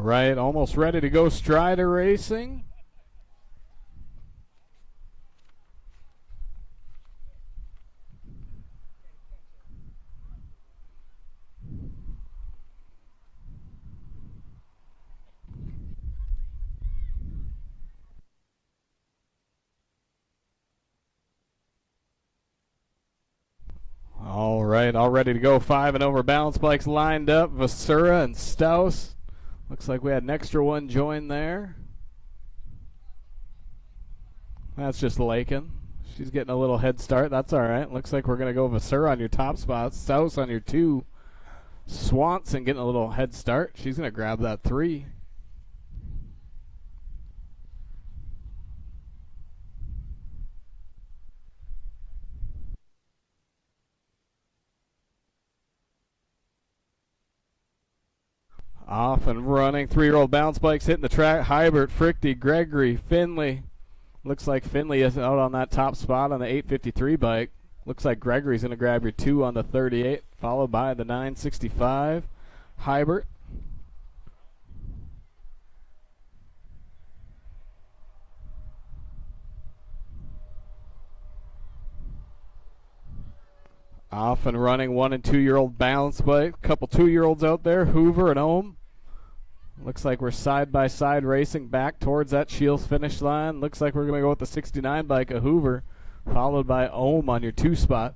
right, almost ready to go Strider Racing. All right, all ready to go. 5 and over balance bikes lined up. Vasura and Staus. Looks like we had an extra one join there. That's just Lakin. She's getting a little head start. That's all right. Looks like we're going to go Vasura on your top spot. Staus on your 2. Swanson getting a little head start. She's going to grab that 3. Off and running. 3-year-old bounce bikes hitting the track. Hybert, Frichty, Gregory, Finley. Looks like Finley is out on that top spot on the 853 bike. Looks like Gregory's going to grab your 2 on the 38, followed by the 965. Hybert. Off and running 1 and 2-year-old balance bike. Couple 2-year-olds out there, Hoover and Ohm. Looks like we're side by side racing back towards that Shields finish line. Looks like we're going to go with the 69 bike of Hoover, followed by Ohm on your 2 spot.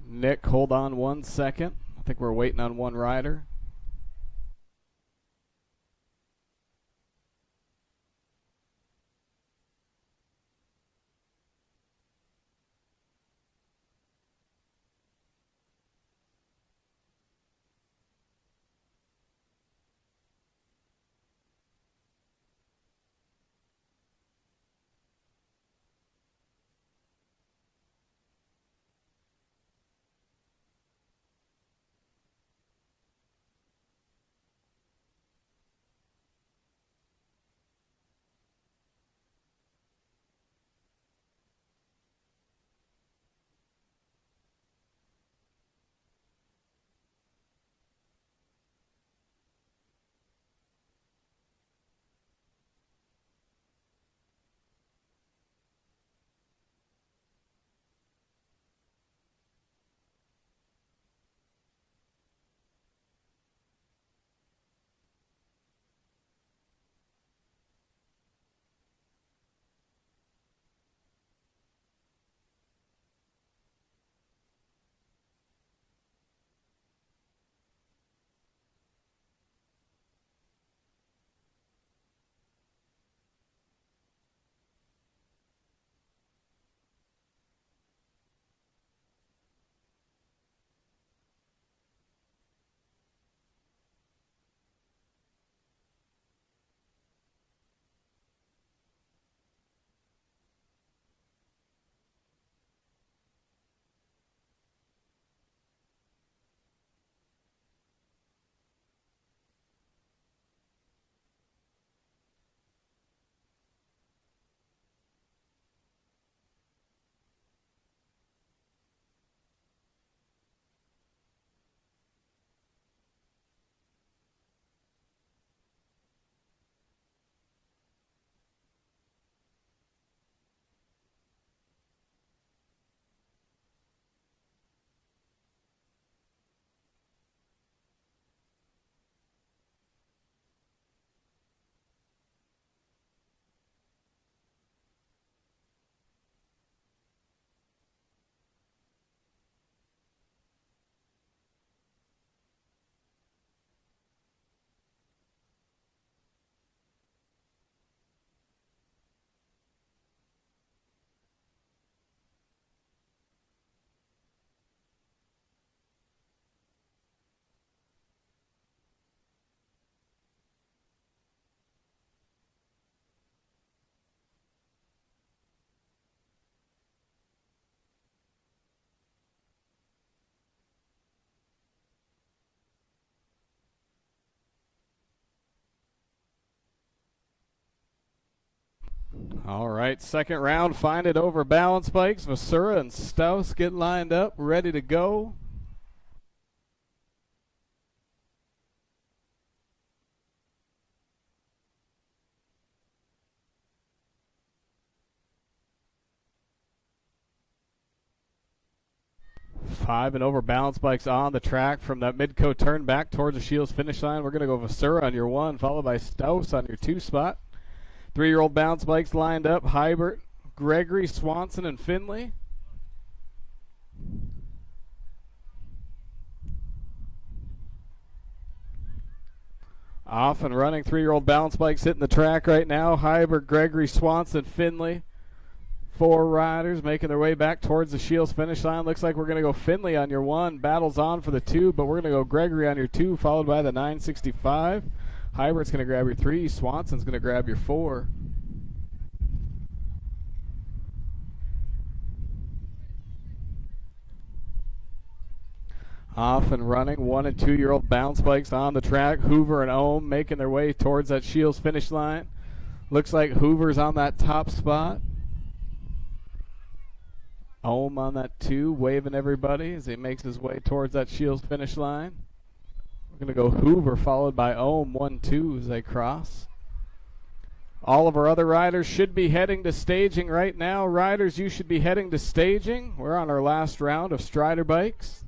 Nick, hold on 1 second. I think we're waiting on one rider. All right, second round, find it over balance bikes. Vasura and Staus get lined up, ready to go. Five and over balance bikes on the track from that Midco turn back towards the Shields finish line. We're going to go Vasura on your one, followed by Staus on your two spot. 3-year-old balance bikes lined up. Hybert, Gregory, Swanson, and Finley. Off and running. 3-year-old balance bikes hitting the track right now. Hybert, Gregory, Swanson, Finley. 4 riders making their way back towards the Shields finish line. Looks like we're going to go Finley on your one. Battles on for the 2, but we're going to go Gregory on your 2, followed by the 965. Hybert's going to grab your 3. Swanson's going to grab your 4. Off and running. 1 and 2-year-old bounce bikes on the track. Hoover and Ohm making their way towards that Shields finish line. Looks like Hoover's on that top spot. Ohm on that 2, waving everybody as he makes his way towards that Shields finish line. We're going to go Hoover followed by Ohm, 1-2 as they cross. All of our other riders should be heading to staging right now. Riders, you should be heading to staging. We're on our last round of Strider bikes.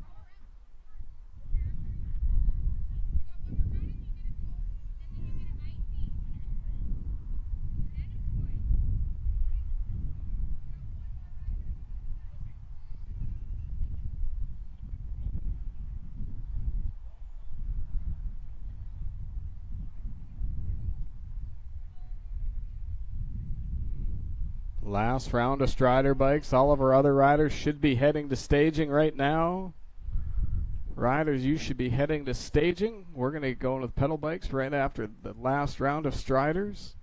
Last round of Strider bikes. All of our other riders should be heading to staging right now. Riders, you should be heading to staging. We're going to go with pedal bikes right after the last round of Striders.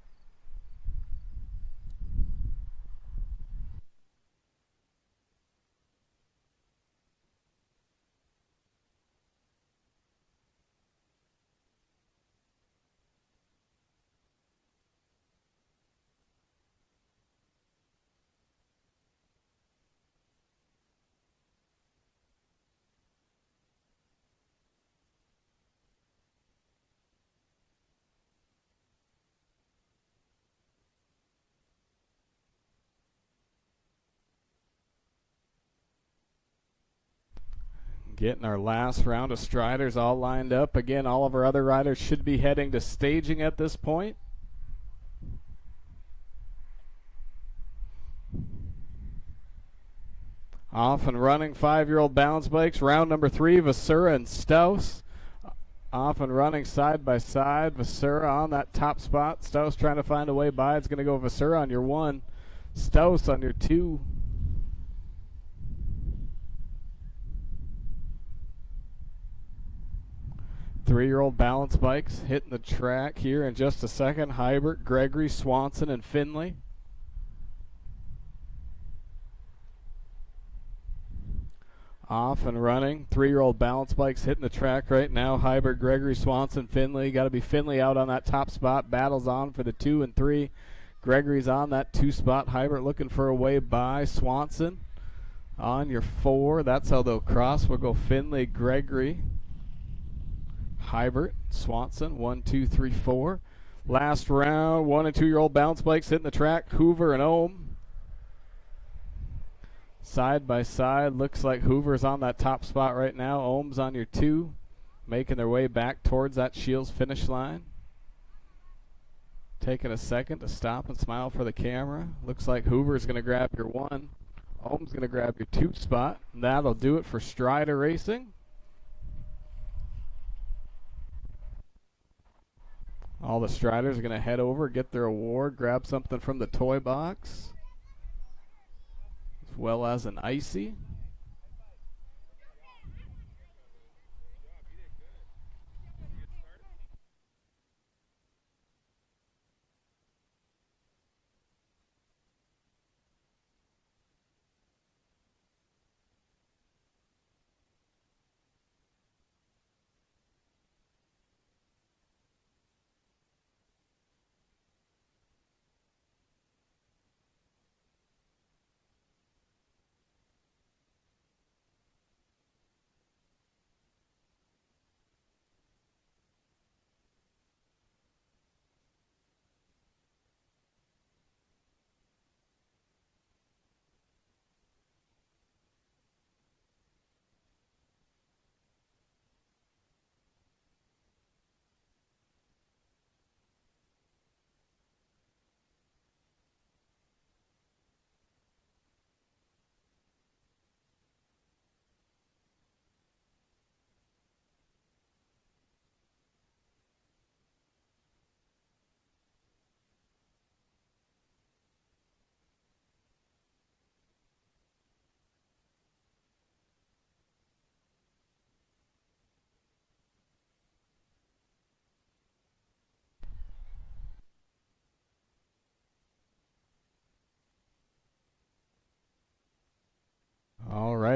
Getting our last round of Striders all lined up. Again, all of our other riders should be heading to staging at this point. Off and running, 5-year-old balance bikes. Round number 3, Vasura and Staus. Off and running side by side. Vasura on that top spot. Staus trying to find a way by. It's going to go Vasura on your 1. Staus on your 2. Three-year-old balance bikes hitting the track here in just a second. Hybert, Gregory, Swanson, and Finley. Off and running. 3-year-old balance bikes hitting the track right now. Hybert, Gregory, Swanson, Finley. Got to be Finley out on that top spot. Battles on for the 2 and 3. Gregory's on that 2 spot. Hybert looking for a way by. Swanson on your 4. That's how they'll cross. We'll go Finley, Gregory, Hybert, Swanson, 1, 2, 3, 4. Last round, 1 and 2-year-old bounce bikes hitting the track. Hoover and Ohm. Side by side, looks like Hoover's on that top spot right now. Ohm's on your 2, making their way back towards that Shields finish line. Taking a second to stop and smile for the camera. Looks like Hoover's going to grab your 1. Ohm's going to grab your 2 spot. And that'll do it for Strider Racing. All the Striders are going to head over, get their award, grab something from the toy box, as well as an icy.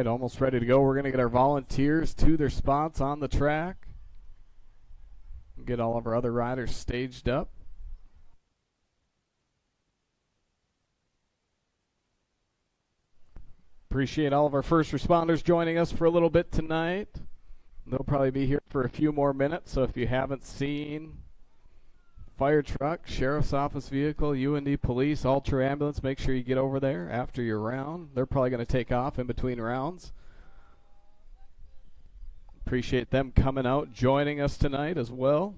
right, almost ready to go. We're going to get our volunteers to their spots on the track. Get all of our other riders staged up. Appreciate all of our first responders joining us for a little bit tonight. They'll probably be here for a few more minutes, so if you haven't seen fire truck, sheriff's office vehicle, UND police, ultra ambulance, make sure you get over there after your round. They're probably going to take off in between rounds. Appreciate them coming out, joining us tonight as well.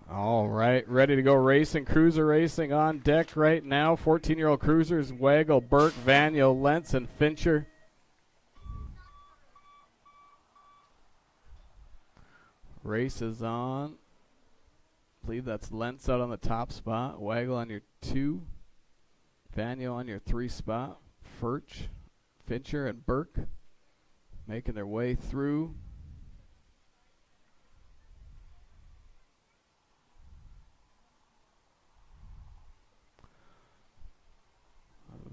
All right, ready to go racing. Cruiser racing on deck right now. 14-year-old cruisers, Waggle, Burke, Vanyo, Lentz, and Fincher. Race is on. I believe that's Lentz out on the top spot. Waggle on your 2. Vanyo on your 3 spot. Furch, Fincher, and Burke making their way through.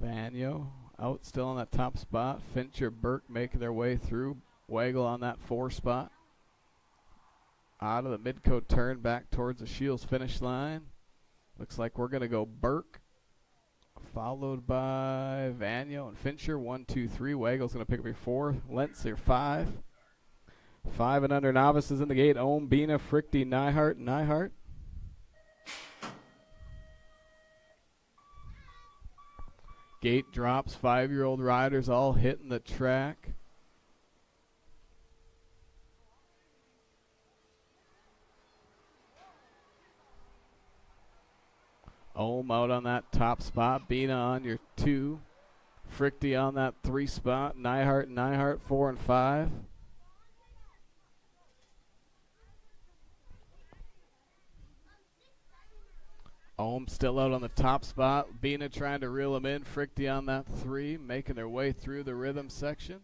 Vanyo out still on that top spot. Fincher, Burke making their way through. Waggle on that 4 spot. Out of the mid-coat turn back towards the Shields finish line. Looks like we're going to go Burke, followed by Vanyo and Fincher. 1, 2, 3. Waggle's going to pick up your 4. Lentz your 5. 5 and under novices in the gate. Ohm, Bina, Frichty, Neihart. Gate drops, 5-year-old riders all hitting the track. Ohm out on that top spot. Bina on your 2. Frichty on that 3 spot. Neihart, 4 and 5. Ohm still out on the top spot. Bina trying to reel him in. Frichty on that 3, making their way through the rhythm section.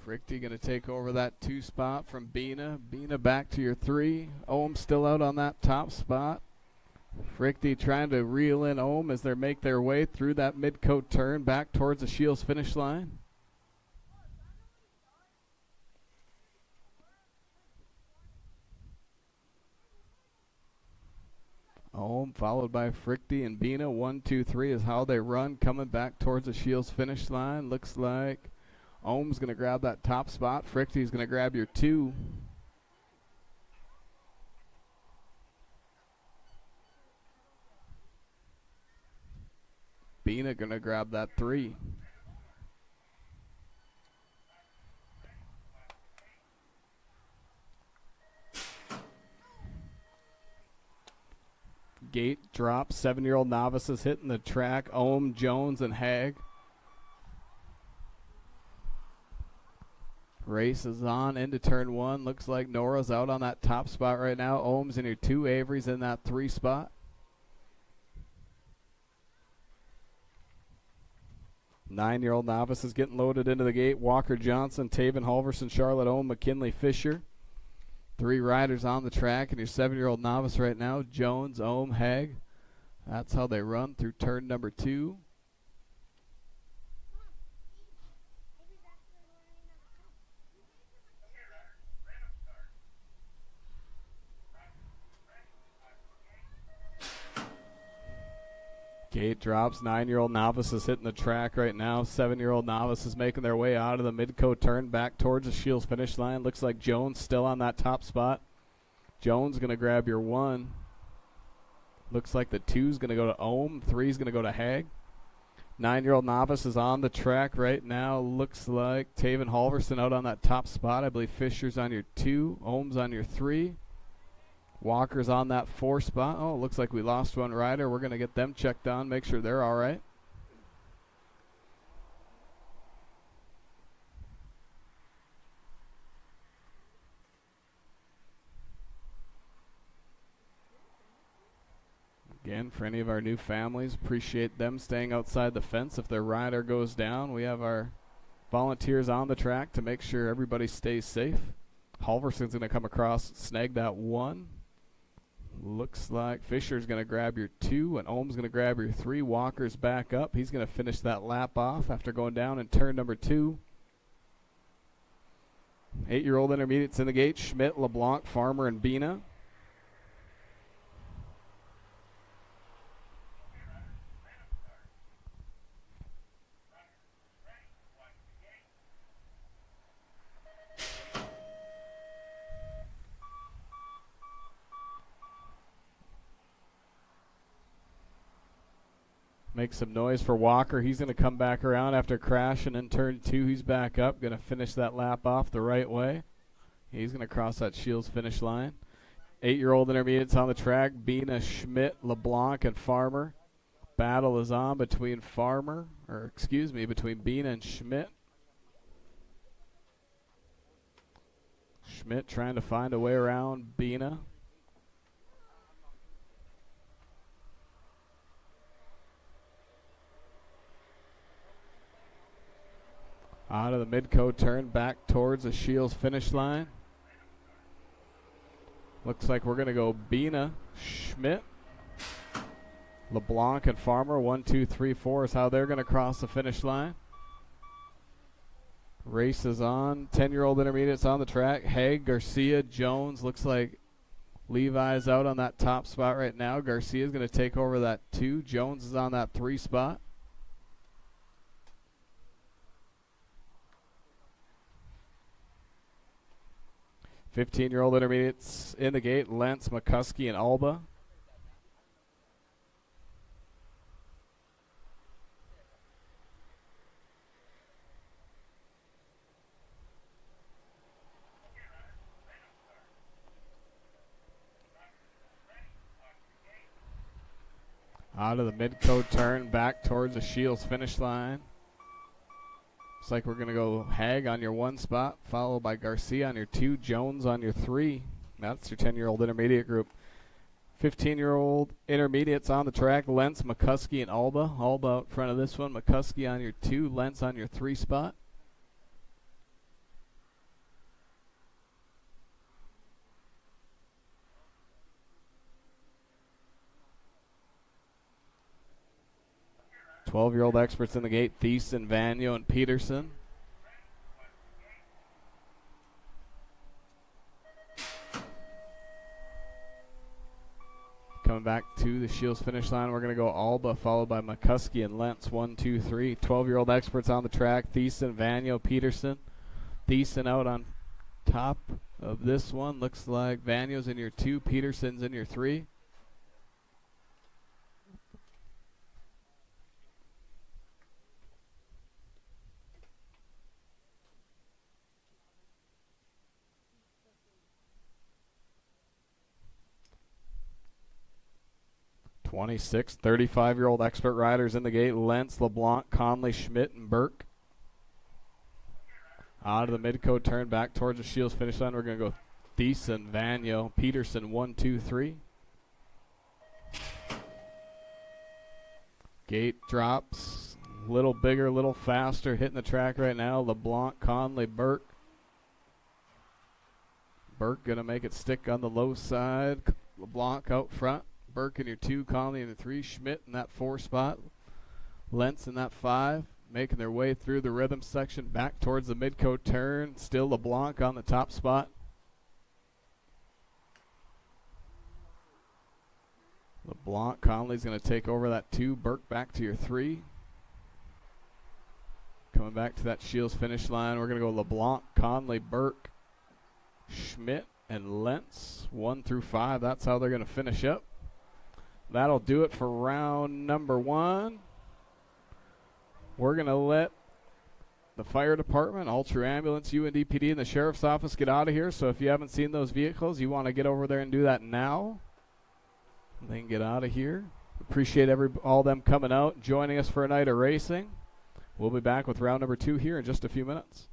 Frichty going to take over that 2 spot from Bina. Bina back to your 3. Ohm still out on that top spot. Frichty trying to reel in Ohm as they make their way through that mid-coat turn back towards the Shields finish line. Ohm followed by Frichty and Bina. 1, 2, 3 is how they run, coming back towards the Shields finish line. Looks like Ohm's going to grab that top spot. Frichty's going to grab your 2. Bina going to grab that 3. Gate drops. 7-year-old novices hitting the track. Ohm, Jones, and Haig. Race is on into turn 1. Looks like Nora's out on that top spot right now. Ohm's in your 2. Avery's in that 3 spot. 9-year-old novice is getting loaded into the gate. Walker Johnson, Taven Halverson, Charlotte Ohm, McKinley Fisher. 3 riders on the track, and your 7-year-old novice right now, Jones, Ohm, Haig. That's how they run through turn number 2. Gate drops. 9-year-old novice is hitting the track right now. 7-year-old novice is making their way out of the Midco turn back towards the Shields finish line. Looks like Jones still on that top spot. Jones going to grab your 1. Looks like the 2's going to go to Ohm. 3's going to go to Haig. 9-year-old novice is on the track right now. Looks like Taven Halverson out on that top spot. I believe Fisher's on your 2. Ohm's on your 3. Walker's on that 4 spot. Oh, looks like we lost one rider. We're going to get them checked on, make sure they're all right. Again, for any of our new families, appreciate them staying outside the fence. If their rider goes down, we have our volunteers on the track to make sure everybody stays safe. Halverson's going to come across, snag that 1. Looks like Fisher's going to grab your 2, and Ohm's going to grab your 3. Walker's back up. He's going to finish that lap off after going down in turn number 2. 8-year-old intermediates in the gate. Schmidt, LeBlanc, Farmer, and Bina. Make some noise for Walker. He's going to come back around after crashing in turn 2. He's back up. Going to finish that lap off the right way. He's going to cross that Shields finish line. 8-year-old intermediates on the track. Bina, Schmidt, LeBlanc, and Farmer. Battle is on between between Bina and Schmidt. Schmidt trying to find a way around Bina. Out of the Midco turn back towards the Shields finish line. Looks like we're going to go Bina, Schmidt, LeBlanc, and Farmer. 1, 2, 3, 4 is how they're going to cross the finish line. Race is on. 10-year-old intermediates on the track. Haig, Garcia, Jones. Looks like Levi's out on that top spot right now. Garcia's going to take over that 2. Jones is on that 3 spot. 15-year-old intermediates in the gate. Lentz, McCuskey, and Alba. Out of the Midco turn back towards the Shields finish line. Looks like we're going to go Haig on your 1 spot, followed by Garcia on your 2, Jones on your 3. That's your 10-year-old intermediate group. 15-year-old intermediates on the track. Lentz, McCuskey, and Alba. Alba out front of this one. McCuskey on your 2, Lentz on your 3 spot. Twelve-year-old experts in the gate. Thiessen, Vanyo, and Peterson. Coming back to the Shields finish line, we're going to go Alba, followed by McCuskey and Lentz. 1, 2, 3. 12-year-old experts on the track. Thiessen, Vanyo, Peterson. Thiessen out on top of this one. Looks like Vanyo's in your 2, Peterson's in your 3. 26, 35-year-old expert riders in the gate. Lentz, LeBlanc, Conley, Schmidt, and Burke. Out of the midcoat turn back towards the Shields finish line. We're going to go Thiessen, Vanyo, Peterson, 1, 2, 3. Gate drops. A little bigger, a little faster. Hitting the track right now. LeBlanc, Conley, Burke. Burke going to make it stick on the low side. LeBlanc out front. Burke in your 2, Conley in the 3. Schmidt in that 4 spot. Lentz in that 5. Making their way through the rhythm section back towards the midcoat turn. Still LeBlanc on the top spot. LeBlanc, Conley's going to take over that 2. Burke back to your 3. Coming back to that Shields finish line. We're going to go LeBlanc, Conley, Burke, Schmidt, and Lentz. 1 through 5. That's how they're going to finish up. That'll do it for round number 1. We're going to let the fire department, Ultra Ambulance, UNDPD, and the sheriff's office get out of here. So if you haven't seen those vehicles, you want to get over there and do that now. They can get out of here. Appreciate all them coming out, joining us for a night of racing. We'll be back with round number 2 here in just a few minutes.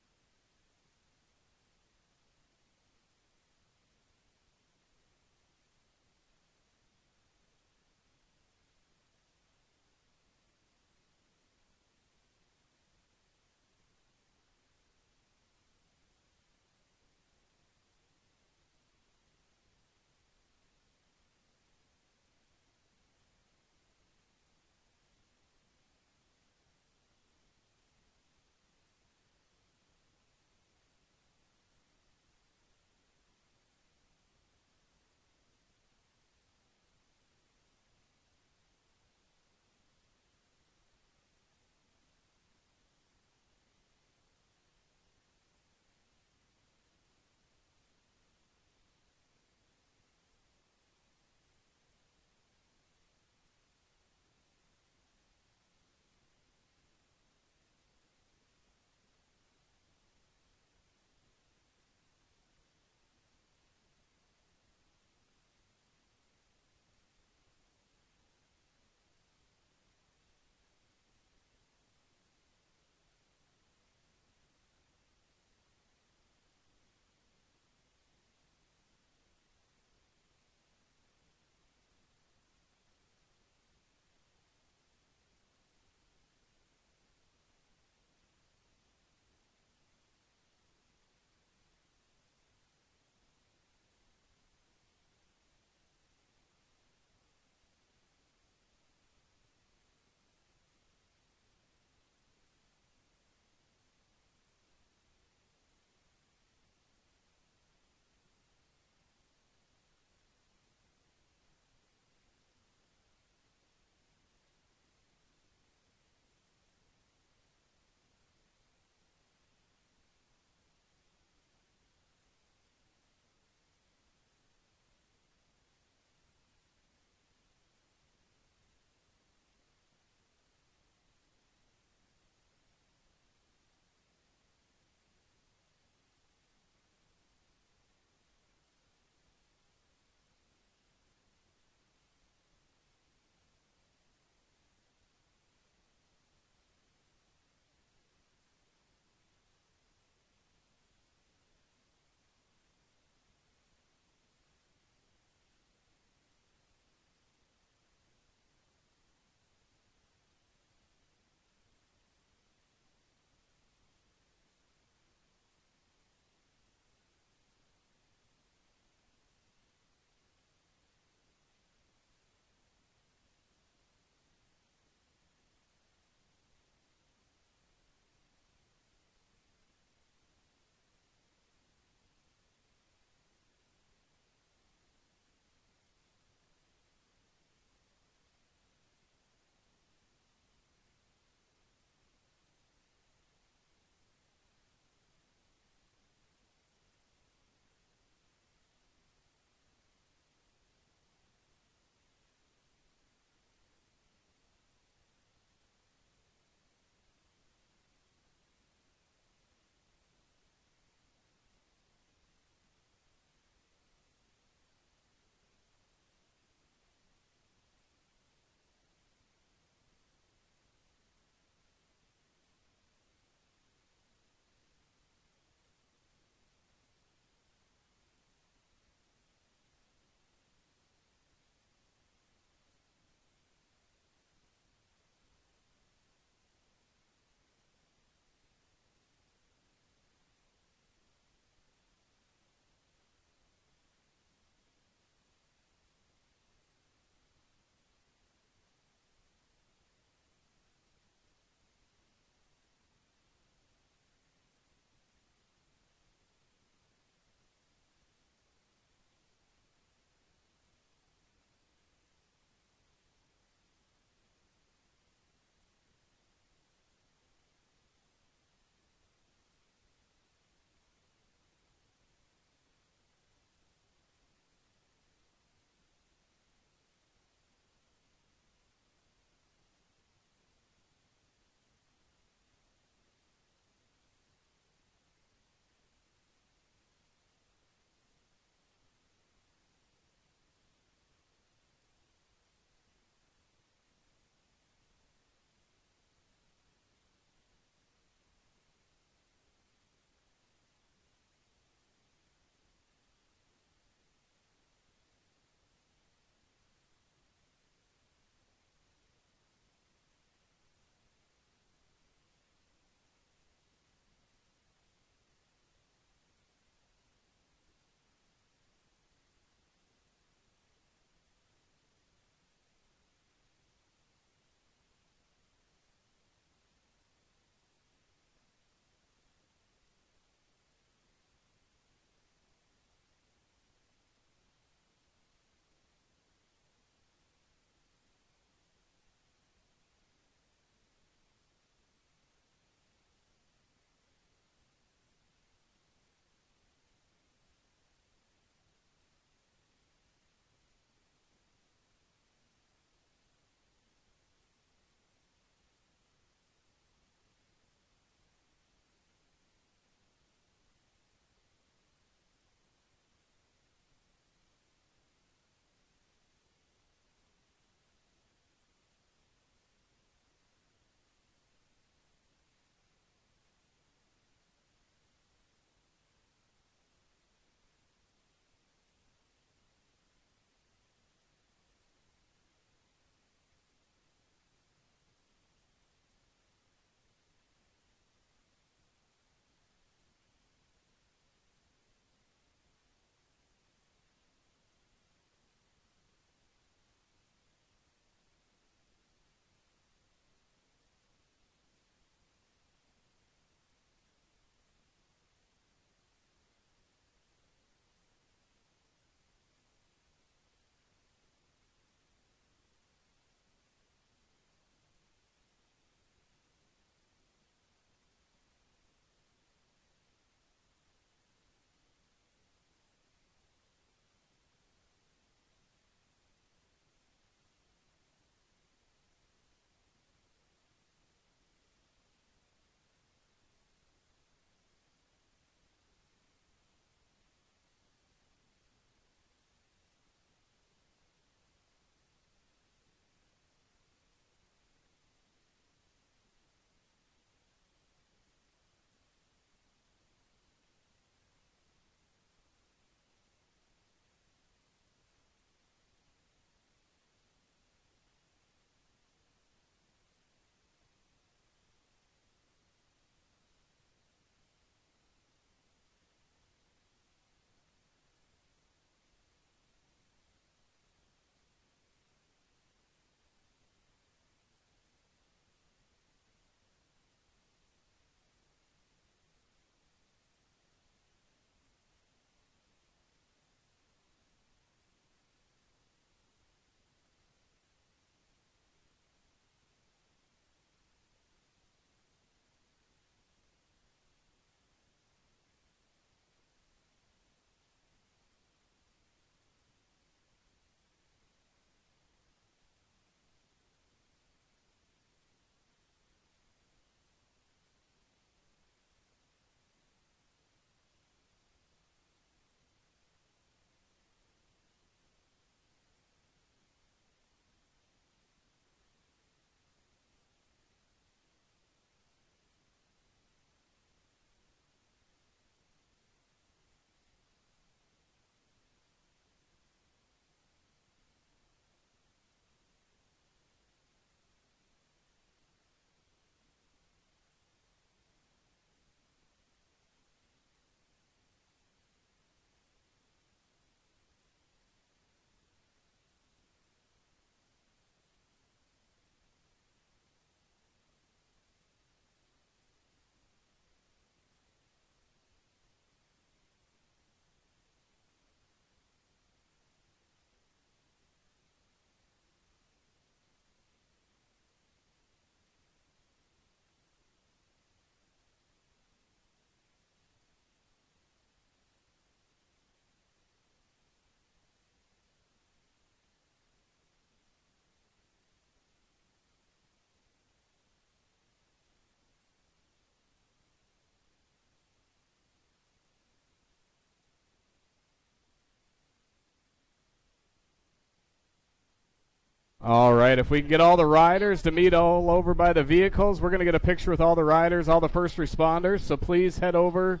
All right, if we can get all the riders to meet all over by the vehicles, we're going to get a picture with all the riders, all the first responders. So please head over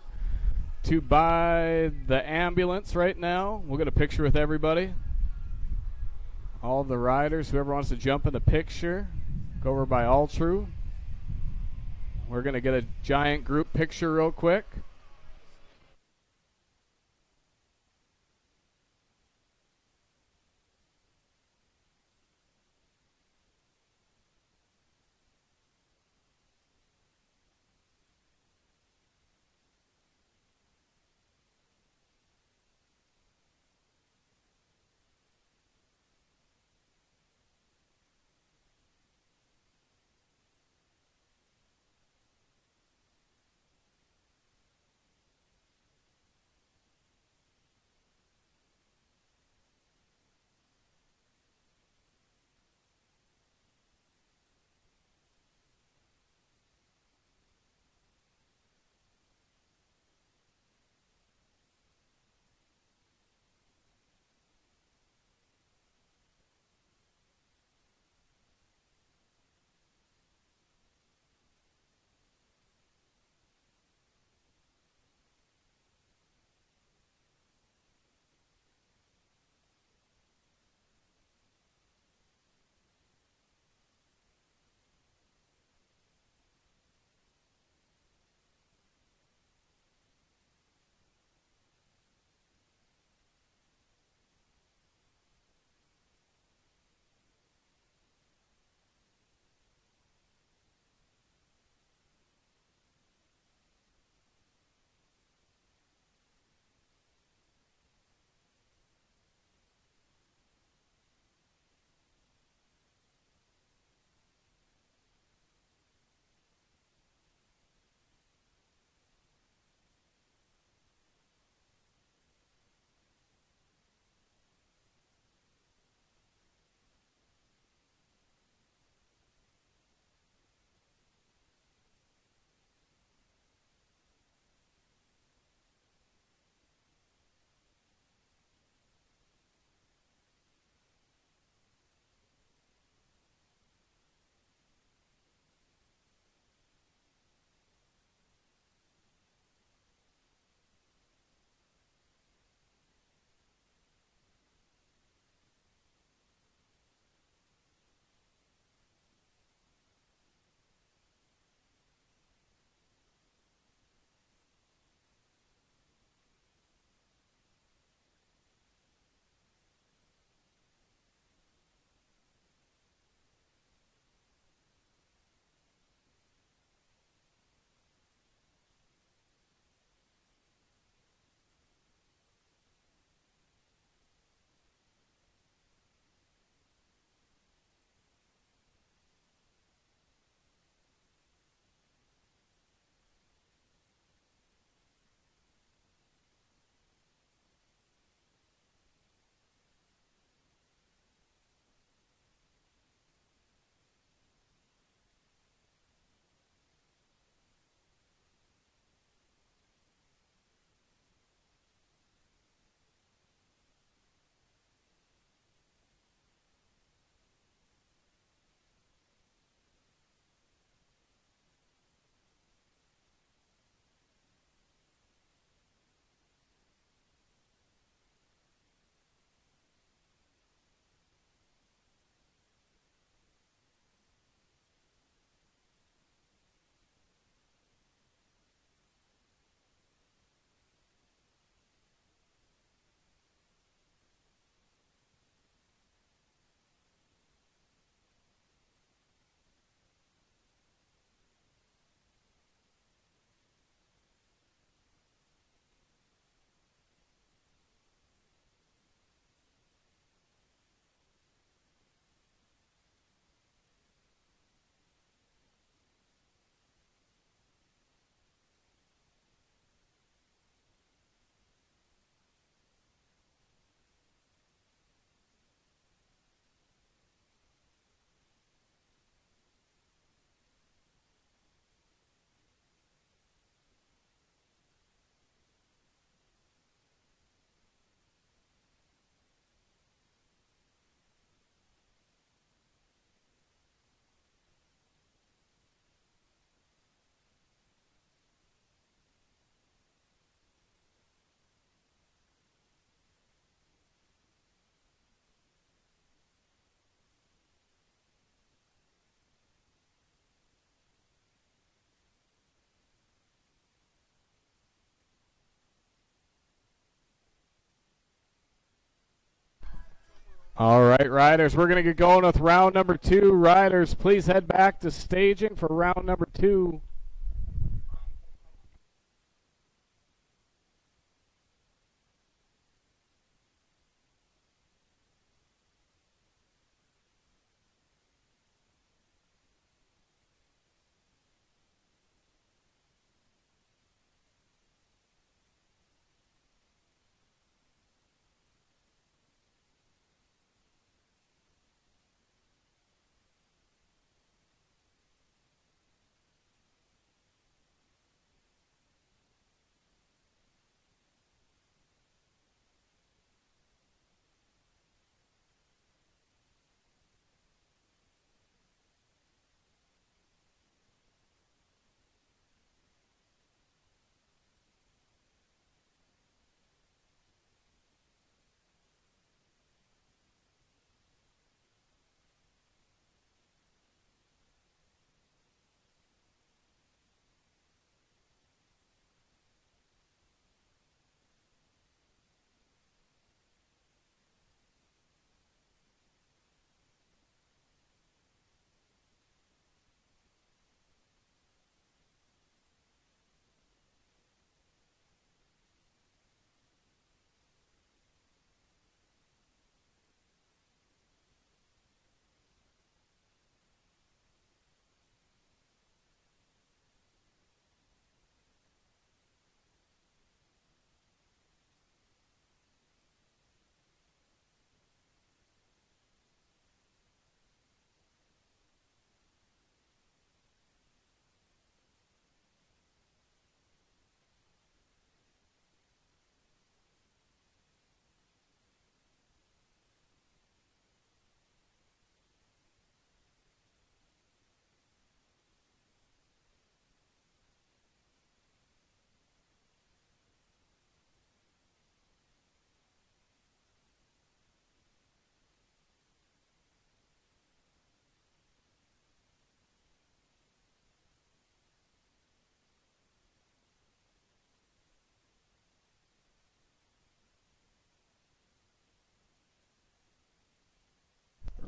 to by the ambulance right now. We'll get a picture with everybody. All the riders, whoever wants to jump in the picture, go over by All True. We're going to get a giant group picture real quick. All right, riders, we're going to get going with round number 2. Riders, please head back to staging for round number 2.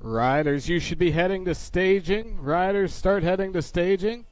Riders, you should be heading to staging. Riders, start heading to staging.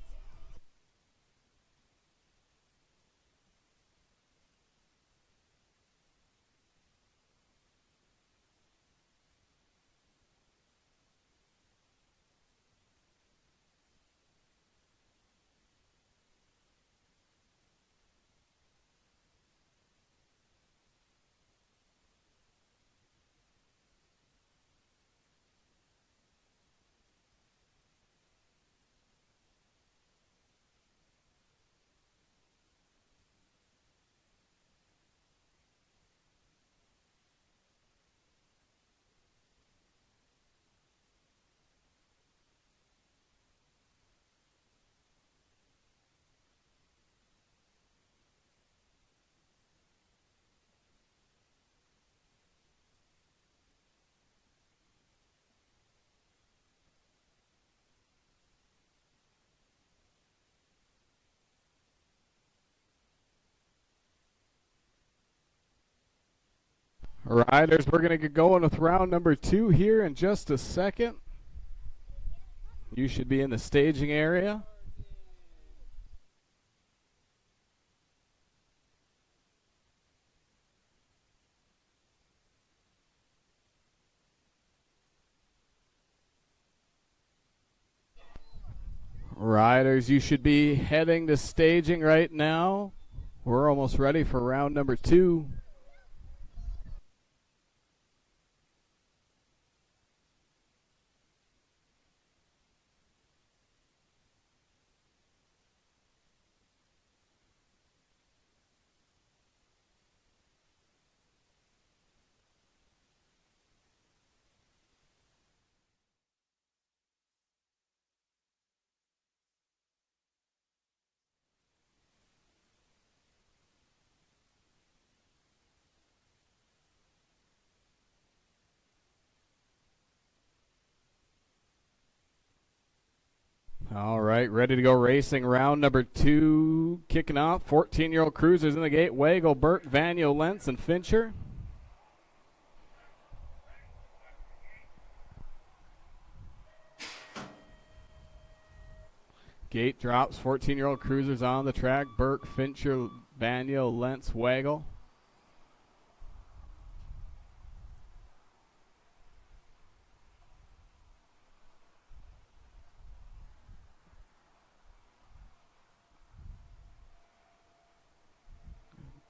Riders, we're going to get going with round number 2 here in just a second. You should be in the staging area. Riders, you should be heading to staging right now. We're almost ready for round number 2. All right, ready to go racing. Round number 2 kicking off. 14-year-old cruisers in the gate. Wagle, Burt, Vanyo, Lentz, and Fincher. Gate drops. 14-year-old cruisers on the track. Burke, Fincher, Vanyo, Lentz, Waggle.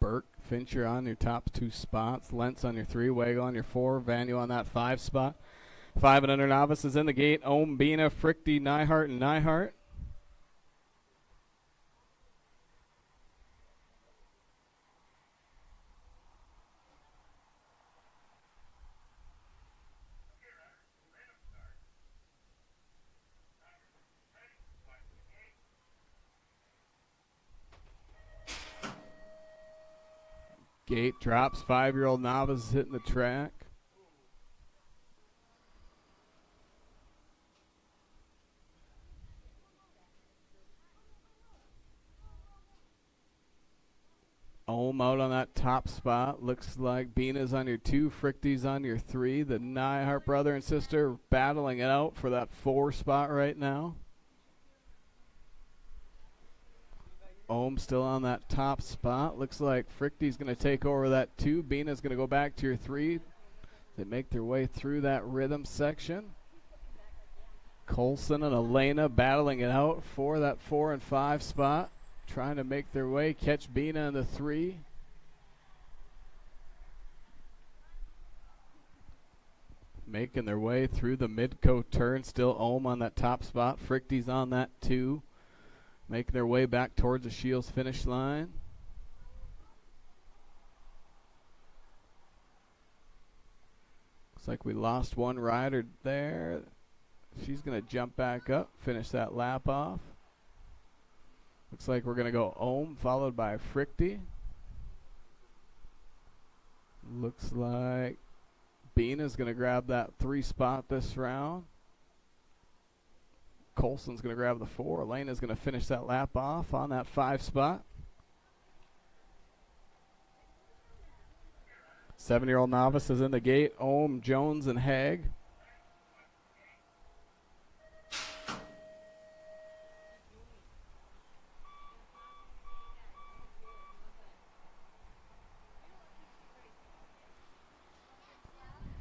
Burke, Fincher on your top 2 spots. Lentz on your 3. Waggle on your 4. Vanyo on that 5 spot. 5 and under novices in the gate. Ohm, Bina, Frichty, Neihart, and Neihart. Gate drops. 5-year-old novice hitting the track. Ohm out on that top spot. Looks like Bina's on your 2, Frichty's on your 3. The Neihart brother and sister battling it out for that 4 spot right now. Ohm still on that top spot. Looks like Frichty's going to take over that 2. Bina's going to go back to your 3. They make their way through that rhythm section. Colson and Elena battling it out for that 4 and 5 spot. Trying to make their way, catch Bina in the 3. Making their way through the Midco turn. Still Ohm on that top spot. Frichty's on that 2. Making their way back towards the Shields finish line. Looks like we lost one rider there. She's going to jump back up, finish that lap off. Looks like we're going to go Ohm, followed by Frichty. Looks like Bina's going to grab that 3 spot this round. Colson's going to grab the 4. Elena's going to finish that lap off on that 5 spot. 7-year-old novices in the gate. Ohm, Jones, and Haig.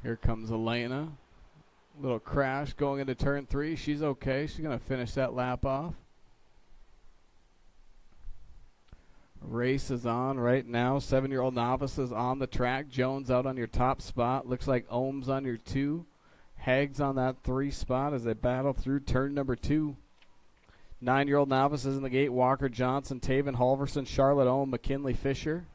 Here comes Elena. Little crash going into turn 3. She's okay. She's going to finish that lap off. Race is on right now. 7-year-old novices on the track. Jones out on your top spot. Looks like Ohm's on your 2. Haig's on that 3 spot as they battle through turn number 2. 9-year-old novices in the gate. Walker Johnson, Taven Halverson, Charlotte Ohm, McKinley Fisher.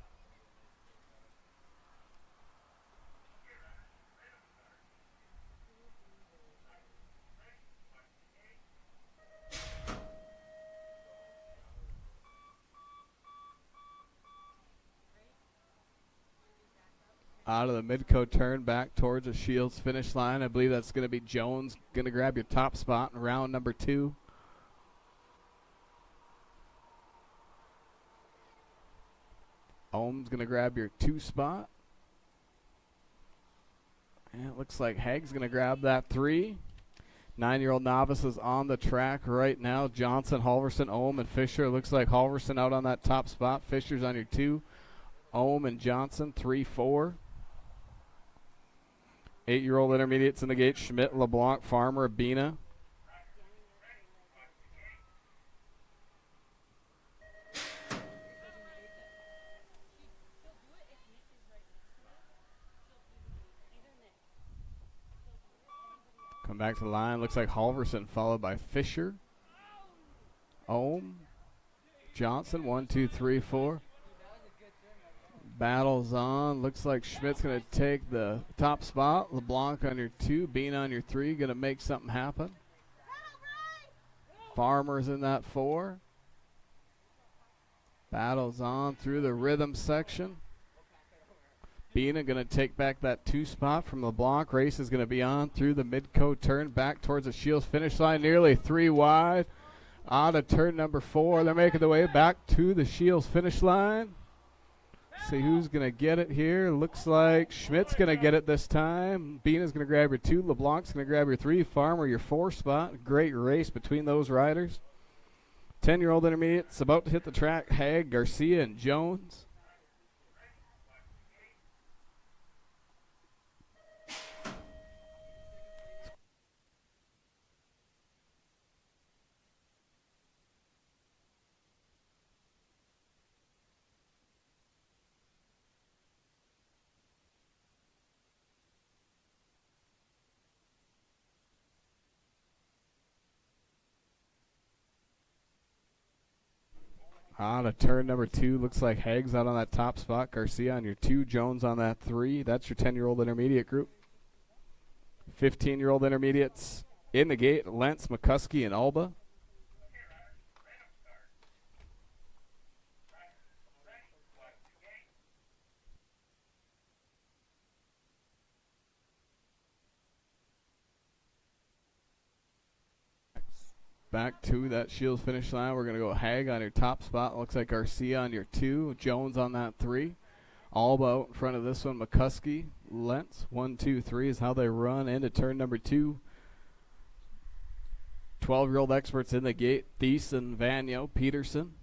Out of the Midco turn back towards the Shields finish line. I believe that's going to be Jones going to grab your top spot in round number 2. Ohm's going to grab your 2 spot. And it looks like Haig's going to grab that 3. 9-year-old novice is on the track right now. Johnson, Halverson, Ohm, and Fisher. Looks like Halverson out on that top spot. Fisher's on your 2. Ohm and Johnson, 3, 4. 8-year-old intermediates in the gate. Schmidt, LeBlanc, Farmer, Bina. Come back to the line. Looks like Halverson followed by Fisher. Ohm. Johnson, 1, 2, 3, 4. Battles on. Looks like Schmidt's going to take the top spot. LeBlanc on your 2. Bean on your 3. Going to make something happen. Farmer's in that 4. Battles on through the rhythm section. Bina going to take back that 2 spot from LeBlanc. Race is going to be on through the Midco turn back towards the Shields finish line. Nearly 3 wide. On to turn number 4. They're making their way back to the Shields finish line. See who's going to get it here. Looks like Schmidt's going to get it this time. Bina's going to grab your 2. LeBlanc's going to grab your 3. Farmer your 4 spot. Great race between those riders. 10-year-old intermediates about to hit the track. Haig, Garcia, and Jones. On to turn number 2. Looks like Haig's out on that top spot. Garcia on your 2. Jones on that 3. That's your 10-year-old intermediate group. 15-year-old intermediates in the gate. Lentz, McCuskey, and Alba. Back to that Shields finish line. We're going to go Haig on your top spot. Looks like Garcia on your 2. Jones on that 3. Alba out in front of this one. McCuskey, Lentz. 1, 2, 3 is how they run into turn number 2. 12-year-old experts in the gate. Thiessen, Vanyo, Peterson.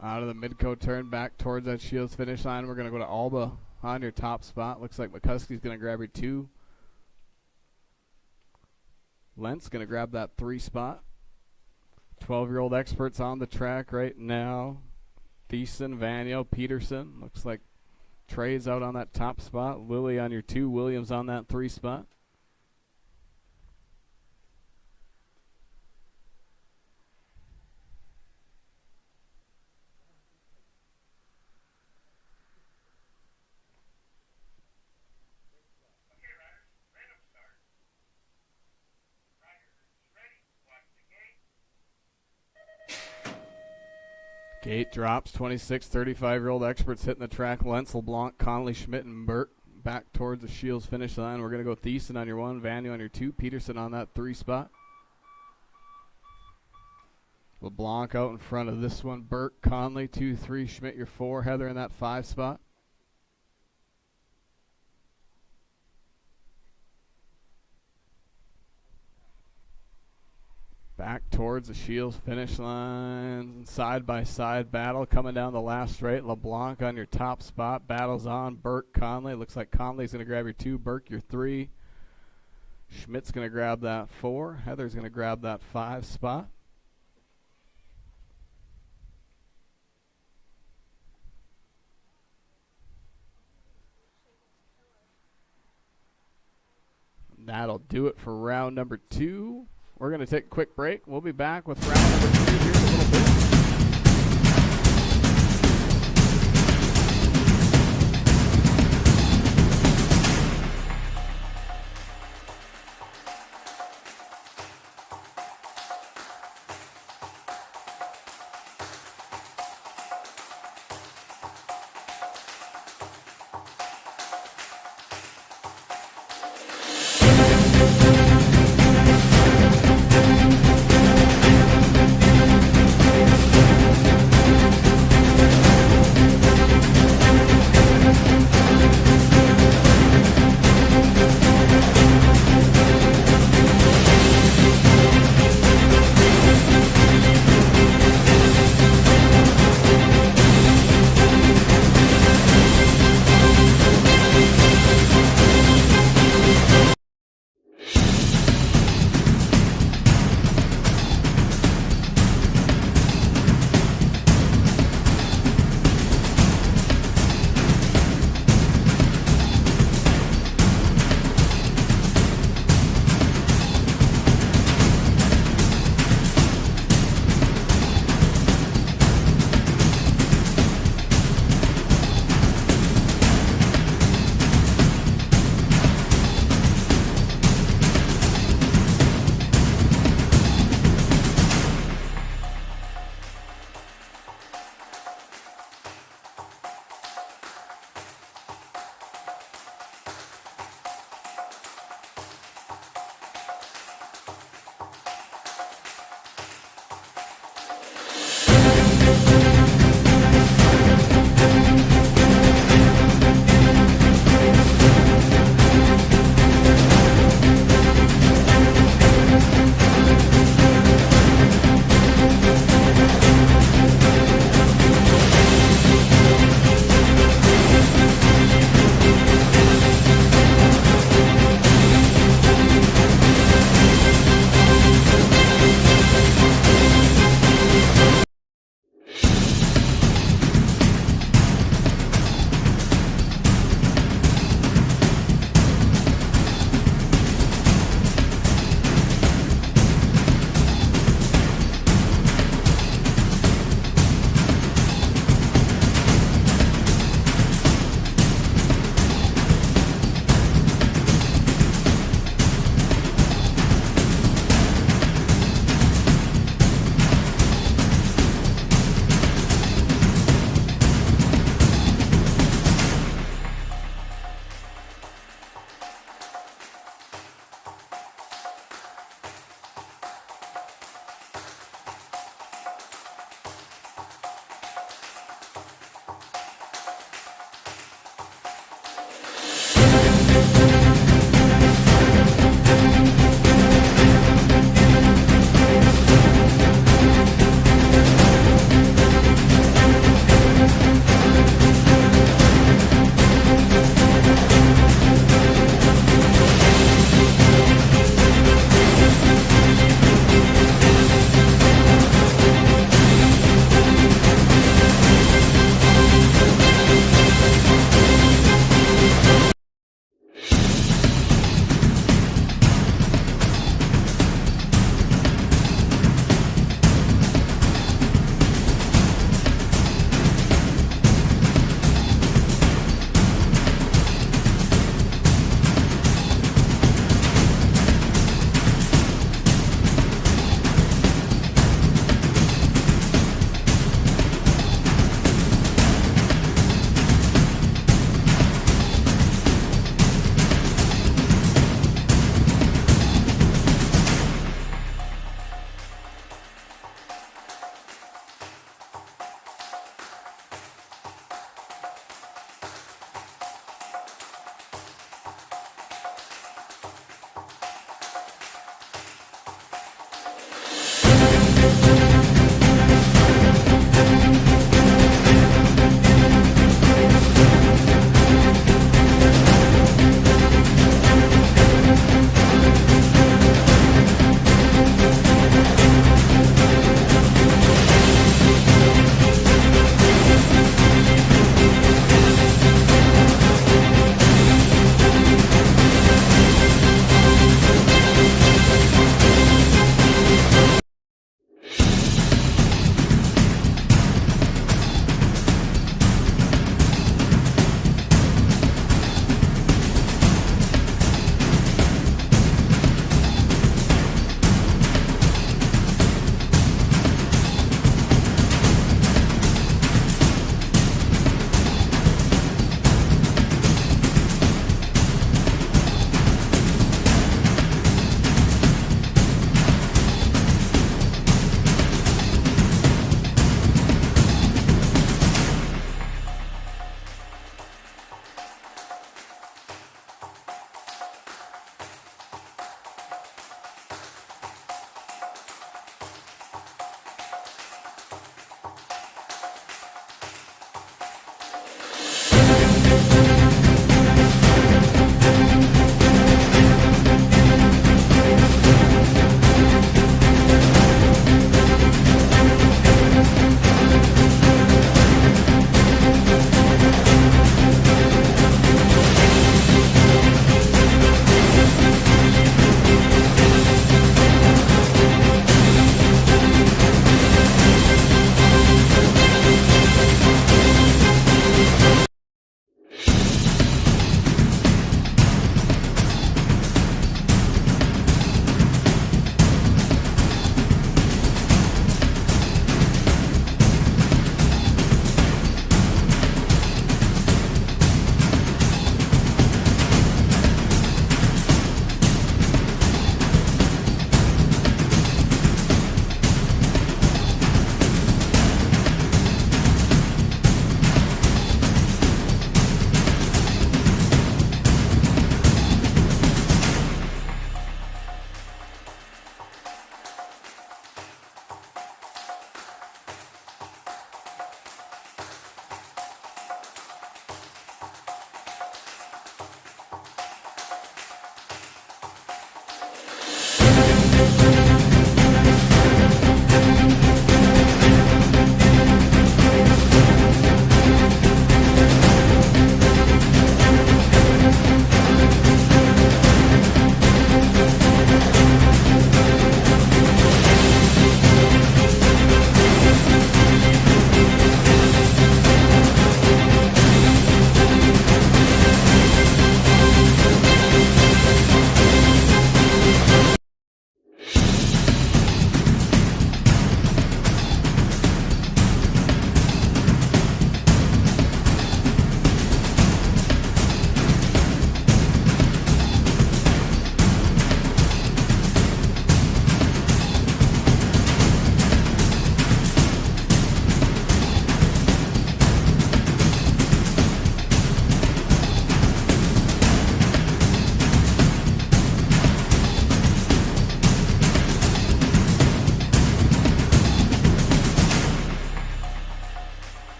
Out of the Midco turn back towards that Shields finish line. We're going to go to Alba on your top spot. Looks like McCuskey's going to grab your 2. Lentz going to grab that 3 spot. 12-year-old experts on the track right now. Thiessen, Vanyo, Peterson. Looks like Trey's out on that top spot. Lilly on your 2. Williams on that 3 spot. Gate drops. 26, 35-year-old experts hitting the track. Lentz, LeBlanc, Conley, Schmidt, and Burt back towards the Shields finish line. We're going to go Thiessen on your 1, Vanyo on your 2, Peterson on that 3 spot. LeBlanc out in front of this one. Burt, Conley, 2, 3, Schmidt your 4, Heather in that 5 spot. Back towards the Shields finish line. Side-by-side battle coming down the last straight. LeBlanc on your top spot. Battles on. Burke, Conley. Looks like Conley's going to grab your 2. Burke your 3. Schmidt's going to grab that 4. Heather's going to grab that 5 spot. That'll do it for round number 2. We're going to take a quick break. We'll be back with round number 3 here in a little bit.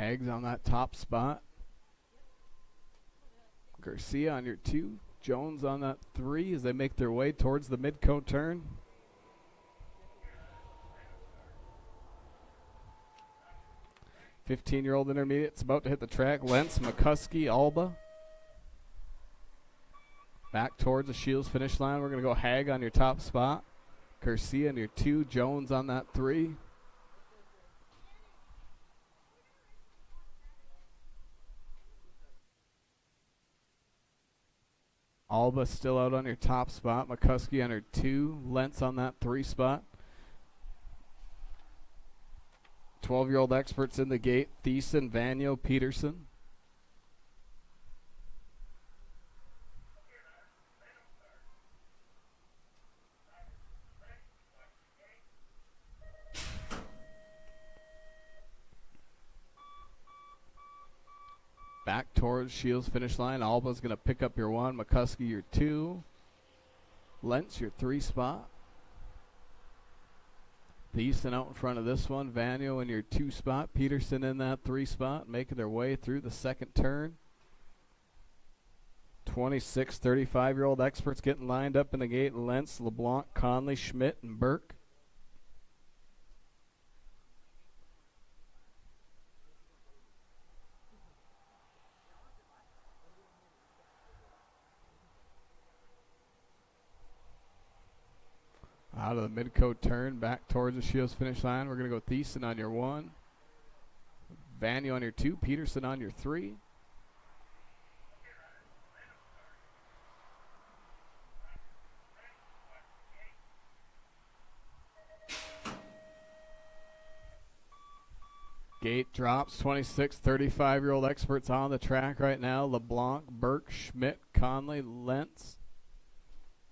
Hags on that top spot. Garcia on your 2. Jones on that 3 as they make their way towards the mid-coat turn. "15-year-old intermediate's about to hit the track. Lentz, McCuskey, Alba. Back towards the Shields finish line. We're going to go Hag on your top spot. Garcia on your 2. Jones on that 3. Alba still out on your top spot. McCuskey on her 2. Lentz on that 3 spot. 12-year-old experts in the gate. Thiessen, Vanyo, Peterson. Back towards Shields finish line. Alba's going to pick up your 1. McCuskey your 2. Lentz your 3 spot. Thiessen out in front of this one. Vanyo in your 2 spot. Peterson in that 3 spot, making their way through the second turn. 26, 35-year-old experts getting lined up in the gate. Lentz, LeBlanc, Conley, Schmidt, and Burke. Out of the mid-coat turn, back towards the Shields finish line. We're going to go Thiessen on your 1. Vanyo on your 2. Peterson on your 3. Gate drops. 26, 35-year-old experts on the track right now. LeBlanc, Burke, Schmidt, Conley, Lentz.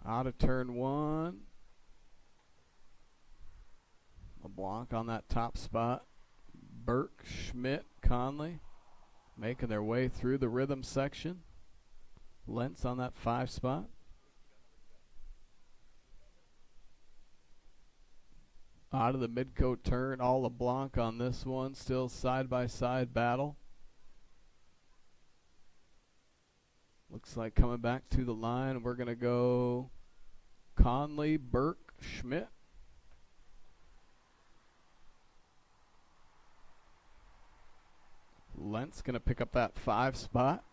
Out of turn 1. LeBlanc on that top spot. Burke, Schmidt, Conley making their way through the rhythm section. Lentz on that 5 spot. Out of the mid-coat turn, all LeBlanc on this one. Still side-by-side battle. Looks like coming back to the line, we're going to go Conley, Burke, Schmidt. Lentz going to pick up that 5 spot.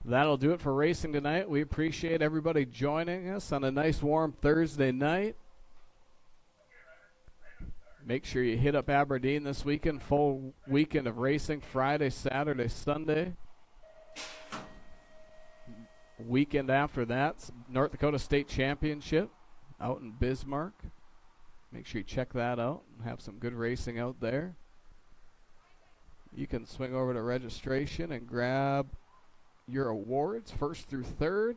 That'll do it for racing tonight. We appreciate everybody joining us on a nice warm Thursday night. Make sure you hit up Aberdeen this weekend. Full weekend of racing, Friday, Saturday, Sunday. Weekend after that, North Dakota State Championship out in Bismarck. Make sure you check that out and have some good racing out there. You can swing over to registration and grab your awards, 1st through 3rd.